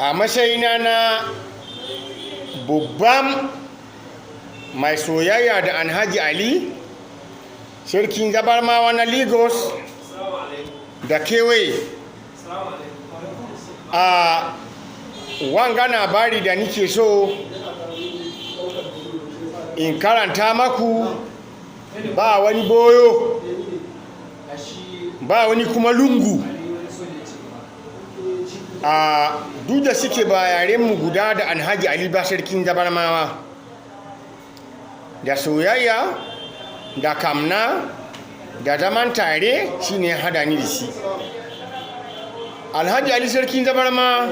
a matsayina na babban mai soyayya da Alhaji Ali sarkin Zabarmawa na Lagos da kewaye, a wanga labari da nike so in karanta maku, ba wani boyo ba wani kuma lungu, a duk da suke ba yarenmu guda da Alhaji Ali ba sarkin Zabarmawa, da soyayya da kamna da zaman tare shine hada ni da shi. Alhaji Ali sarkin Zabarma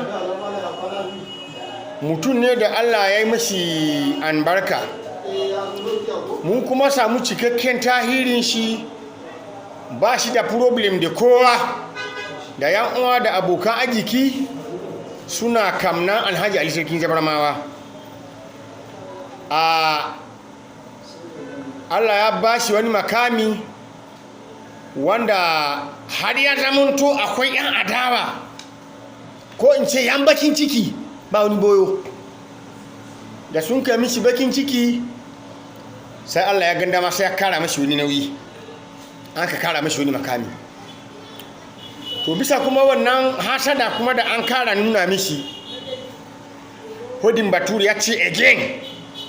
mutum ne da Allah ya yi mashi albarka, mun kuma samu cikakken tahirin shi, ba shi da problem da kowa, da yan uwa da abokan arziki suna kamnan Alhaji Ali sarkin Zabarmawa. Allah ya ba shi wani makami wanda har ya zamanto akwai yan adawa, ko in ce yan bakin ciki, ba wani boyo da sun kai mishi bakin ciki, sai Allah ya ganda masa ya kara mashi wani nauyi, an ka kara mashi wani makami. To bisa kuma wannan hasada kuma da an kara nuna mishi, hodin bature ya ce again,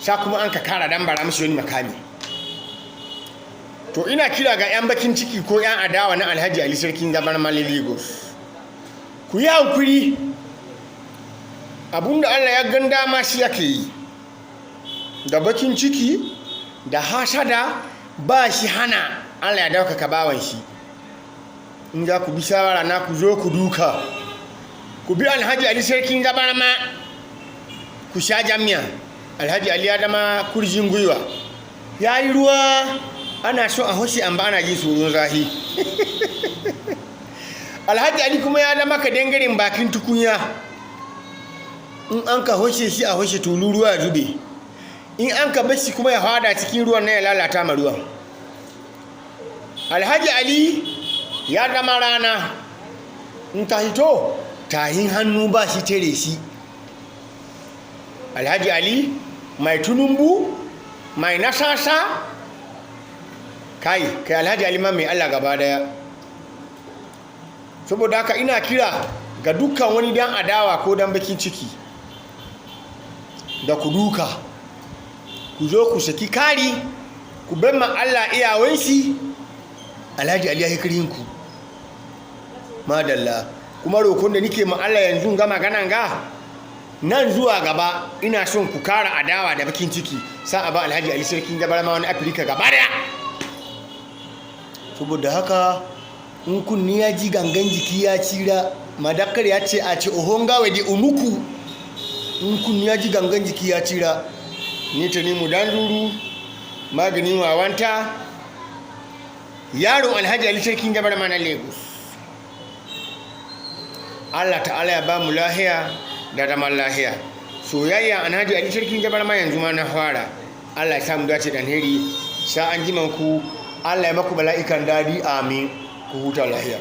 sa kuma an ka kara dambara mashi wani makami. To ina kira ga 'yan bakin ciki ko 'yan adawa na Alhaji Ali sarkin Zabarma Lagos, ku yi hankuri, abinda Allah ya ganda ma shi yake yi, da bakin ciki da hasada ba shi hana Allah ya daukaka bawan shi. In za ku bi shawara na ku zo ku duka, ku bi Alhaji Ali sarkin Zabarma, ku sha jami'a. Alhaji Ali ya dama kurjin gwiwa, ya yi ruwa ana so a hoshe an ba ana ji tsoron zahi. Alhaji Ali kuma ya dama ka dangaren bakin tukunya, in an ka hoshe shi a hoshe tulu ruwa ya zube, in an ka bashi kuma ya hada cikin ruwan na ya lalata ma ruwan. Alhaji Ali ya dama rana, in ta hito tahin hannu ba shi tere shi. Alhaji Ali mai tunumbu, mai nasasa, kai Alhaji Ali ma mai Allah gaba daya. Saboda haka ina kira ga dukkan wani dan adawa ko dan bakin ciki, da ku duka, ku zo ku saki kari, ku bar ma Allah iyawan shi. Alhaji Ali ya yi kirinku madalla. Kuma roƙon da nike ma Allah yanzu ga maganan ga, nan zuwa gaba ina son ku kara adawa da bakin ciki, sa a ba Alhaji Ali sarkin Zabarma wani Afirka gaba daya. Saboda haka in kunni ya ji gangan jiki ya cira, madakar ya ce a ce ohon gawe di unuku, in kunni ya ji gangan jiki ya cira, ni ta nemo dan duru maganin wawanta, yaron Alhaji Ali sarkin Zabarma na Lagos. Allah ta'ala ya ba mu lahiya da zaman lahiya. Soyayya Alhaji Ali sarkin Zabarma yanzu ma na fara. Allah ya samu dace da alheri. Sa an ji manku, Allah ya maku mala'ikan dadi, amin. Ku huta lahiya.